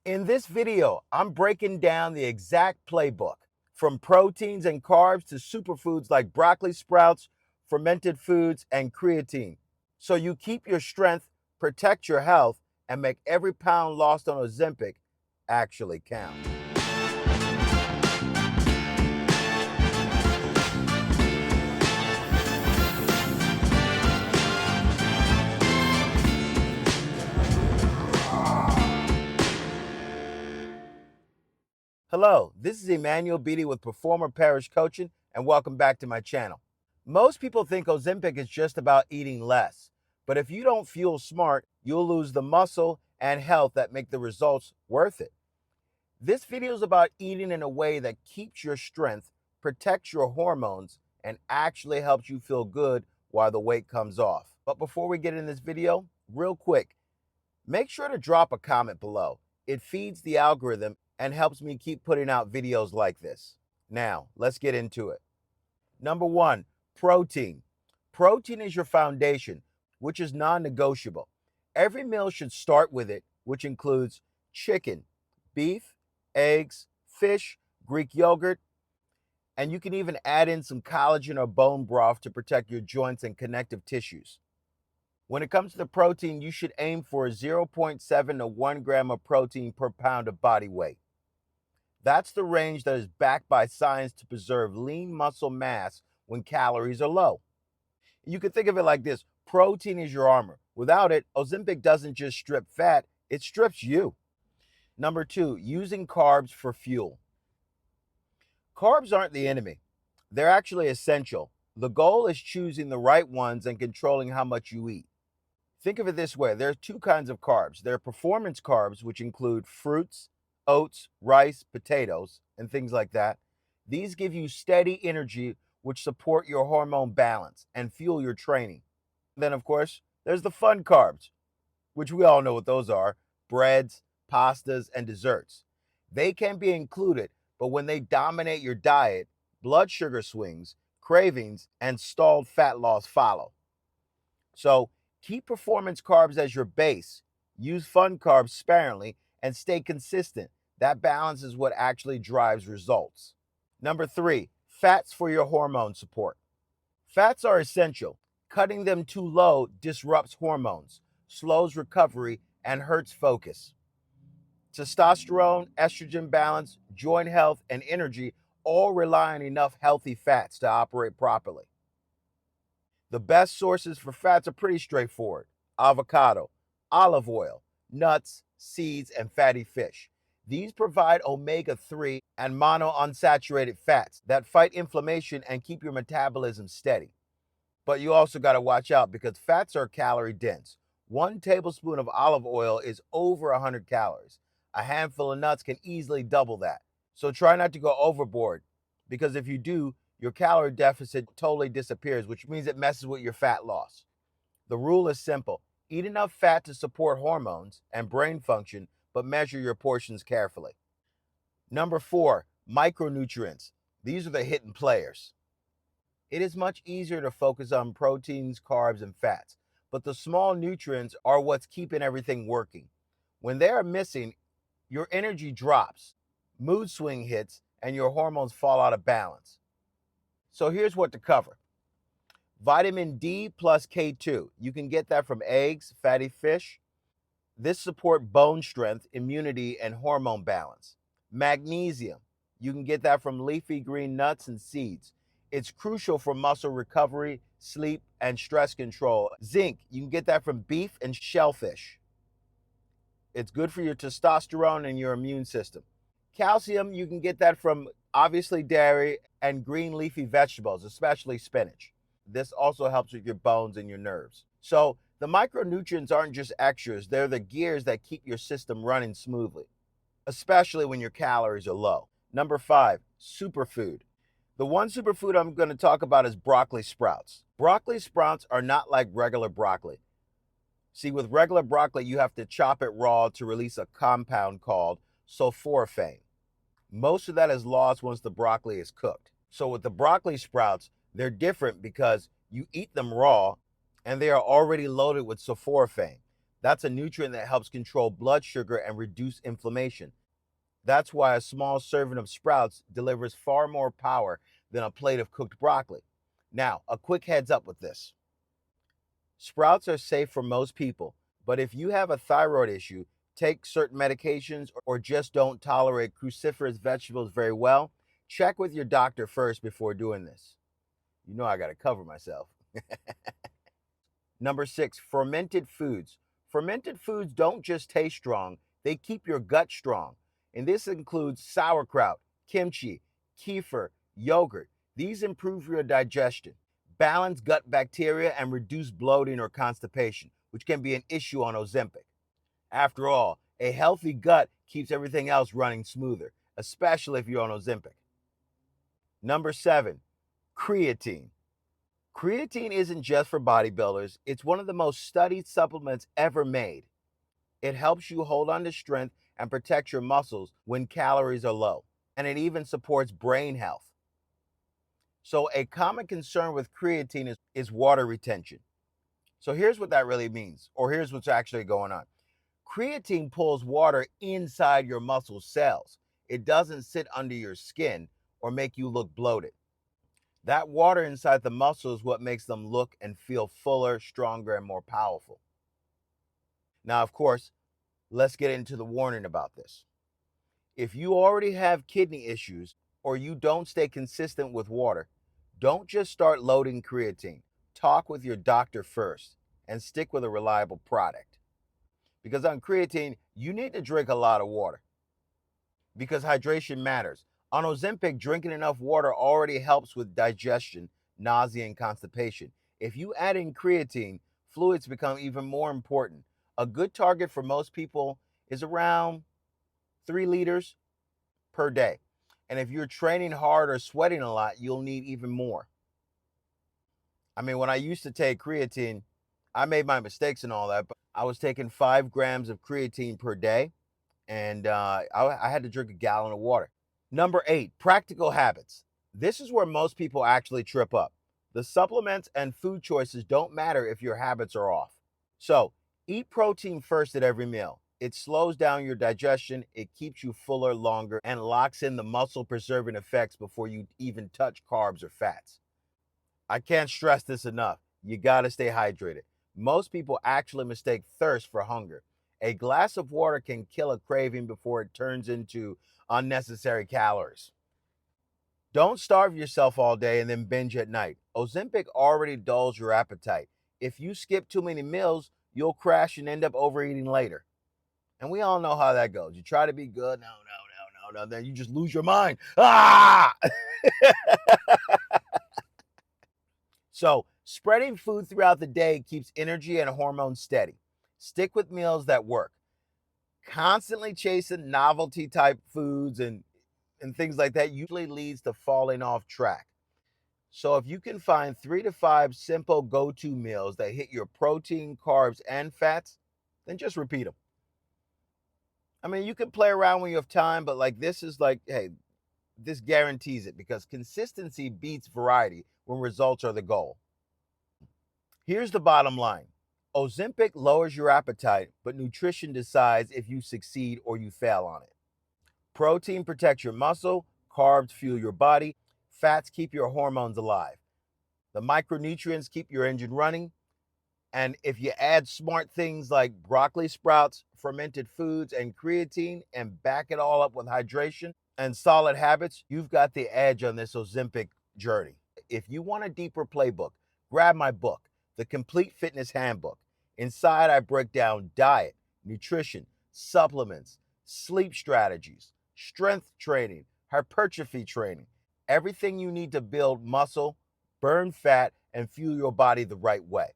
In this video, I'm breaking down the exact playbook from proteins and carbs to superfoods like broccoli sprouts, fermented foods, and creatine. So you keep your strength, protect your health, and make every pound lost on Ozempic actually count. Hello, this is Emmanuel Beaty with Performer Parish Coaching, and welcome back to my channel. Most people think Ozempic is just about eating less, but if you don't fuel smart, you'll lose the muscle and health that make the results worth it. This video is about eating in a way that keeps your strength, protects your hormones, and actually helps you feel good while the weight comes off. But before we get in this video, real quick, make sure to drop a comment below. It feeds the algorithm and helps me keep putting out videos like this. Now, let's get into it. Number one, protein. Protein is your foundation, which is non-negotiable. Every meal should start with it, which includes chicken, beef, eggs, fish, Greek yogurt, and you can even add in some collagen or bone broth to protect your joints and connective tissues. When it comes to the protein, you should aim for 0.7 to 1 gram of protein per pound of body weight. That's the range that is backed by science to preserve lean muscle mass when calories are low. You can think of it like this: protein is your armor. Without it, Ozempic doesn't just strip fat, it strips you. Number two, using carbs for fuel. Carbs aren't the enemy. They're actually essential. The goal is choosing the right ones and controlling how much you eat. Think of it this way: there are two kinds of carbs. There are performance carbs, which include fruits, oats, rice, potatoes, and things like that. These give you steady energy, which support your hormone balance and fuel your training. Then, of course, there's the fun carbs, which we all know what those are: breads, pastas, and desserts. They can be included, but when they dominate your diet, blood sugar swings, cravings, and stalled fat loss follow. So keep performance carbs as your base, use fun carbs sparingly, and stay consistent. That balance is what actually drives results. Number three, fats for your hormone support. Fats are essential. Cutting them too low disrupts hormones, slows recovery, and hurts focus. Testosterone, estrogen balance, joint health, and energy all rely on enough healthy fats to operate properly. The best sources for fats are pretty straightforward: avocado, olive oil, nuts, seeds, and fatty fish. These provide omega-3 and monounsaturated fats that fight inflammation and keep your metabolism steady. But you also got to watch out because fats are calorie dense. 1 tablespoon of olive oil is over 100 calories. A handful of nuts can easily double that. So try not to go overboard, because if you do, your calorie deficit totally disappears, which means it messes with your fat loss. The rule is simple: eat enough fat to support hormones and brain function, but measure your portions carefully. Number four, micronutrients. These are the hidden players. It is much easier to focus on proteins, carbs, and fats, but the small nutrients are what's keeping everything working. When they are missing, your energy drops, mood swing hits, and your hormones fall out of balance. So here's what to cover. Vitamin D plus K2. You can get that from eggs, fatty fish. This supports bone strength, immunity, and hormone balance. Magnesium. You can get that from leafy green nuts and seeds. It's crucial for muscle recovery, sleep, and stress control. Zinc. You can get that from beef and shellfish. It's good for your testosterone and your immune system. Calcium. You can get that from obviously dairy and green leafy vegetables, especially spinach. This also helps with your bones and your nerves. So the micronutrients aren't just extras, they're the gears that keep your system running smoothly, especially when your calories are low. Number five, superfood. The one superfood I'm going to talk about is broccoli sprouts. Broccoli sprouts are not like regular broccoli. See, with regular broccoli, you have to chop it raw to release a compound called sulforaphane. Most of that is lost once the broccoli is cooked. So with the broccoli sprouts, they're different because you eat them raw and they are already loaded with sulforaphane. That's a nutrient that helps control blood sugar and reduce inflammation. That's why a small serving of sprouts delivers far more power than a plate of cooked broccoli. Now, a quick heads up with this. Sprouts are safe for most people, but if you have a thyroid issue, take certain medications, or just don't tolerate cruciferous vegetables very well, check with your doctor first before doing this. You know I got to cover myself. Number 6, fermented foods. Fermented foods don't just taste strong, they keep your gut strong. And this includes sauerkraut, kimchi, kefir, yogurt. These improve your digestion, balance gut bacteria, and reduce bloating or constipation, which can be an issue on Ozempic. After all, a healthy gut keeps everything else running smoother, especially if you're on Ozempic. Number 7, creatine. Creatine isn't just for bodybuilders, it's one of the most studied supplements ever made. It helps you hold on to strength and protect your muscles when calories are low, and it even supports brain health. So, a common concern with creatine is water retention. So, here's what that really means, or here's what's actually going on. Creatine pulls water inside your muscle cells. It doesn't sit under your skin or make you look bloated. That water inside the muscle is what makes them look and feel fuller, stronger, and more powerful. Now, of course, let's get into the warning about this. If you already have kidney issues or you don't stay consistent with water, don't just start loading creatine. Talk with your doctor first and stick with a reliable product. Because on creatine, you need to drink a lot of water because hydration matters. On Ozempic, drinking enough water already helps with digestion, nausea, and constipation. If you add in creatine, fluids become even more important. A good target for most people is around 3 liters per day. And if you're training hard or sweating a lot, you'll need even more. I mean, when I used to take creatine, I made my mistakes and all that, but I was taking 5 grams of creatine per day, and I had to drink a gallon of water. Number 8, practical habits. This is where most people actually trip up. The supplements and food choices don't matter if your habits are off. So, eat protein first at every meal. It slows down your digestion, it keeps you fuller longer, and locks in the muscle-preserving effects before you even touch carbs or fats. I can't stress this enough. You gotta stay hydrated. Most people actually mistake thirst for hunger. A glass of water can kill a craving before it turns into unnecessary calories. Don't starve yourself all day and then binge at night. Ozempic already dulls your appetite. If you skip too many meals, you'll crash and end up overeating later. And we all know how that goes. You try to be good, no, then you just lose your mind. Ah! So, spreading food throughout the day keeps energy and hormones steady. Stick with meals that work. Constantly chasing novelty type foods and things like that usually leads to falling off track. So if you can find 3 to 5 simple go-to meals that hit your protein, carbs, and fats, then just repeat them. I mean, you can play around when you have time, but this is hey, this guarantees it because consistency beats variety when results are the goal. Here's the bottom line. Ozempic lowers your appetite, but nutrition decides if you succeed or you fail on it. Protein protects your muscle, carbs fuel your body, fats keep your hormones alive. The micronutrients keep your engine running. And if you add smart things like broccoli sprouts, fermented foods, and creatine, and back it all up with hydration and solid habits, you've got the edge on this Ozempic journey. If you want a deeper playbook, grab my book, The Complete Fitness Handbook. Inside, I break down diet, nutrition, supplements, sleep strategies, strength training, hypertrophy training, everything you need to build muscle, burn fat, and fuel your body the right way.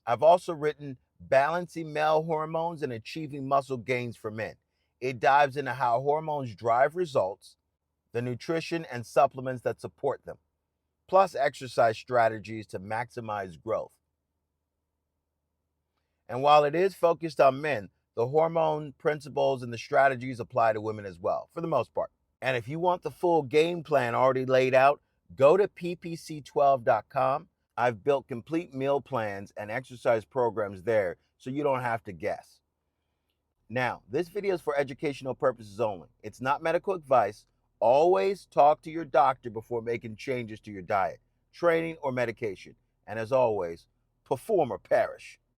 I've also written Balancing Male Hormones and Achieving Muscle Gains for Men. It dives into how hormones drive results, the nutrition and supplements that support them, plus exercise strategies to maximize growth. And while it is focused on men, the hormone principles and the strategies apply to women as well, for the most part. And if you want the full game plan already laid out, go to ppc12.com. I've built complete meal plans and exercise programs there so you don't have to guess. Now, this video is for educational purposes only. It's not medical advice. Always talk to your doctor before making changes to your diet, training, or medication. And as always, perform or perish.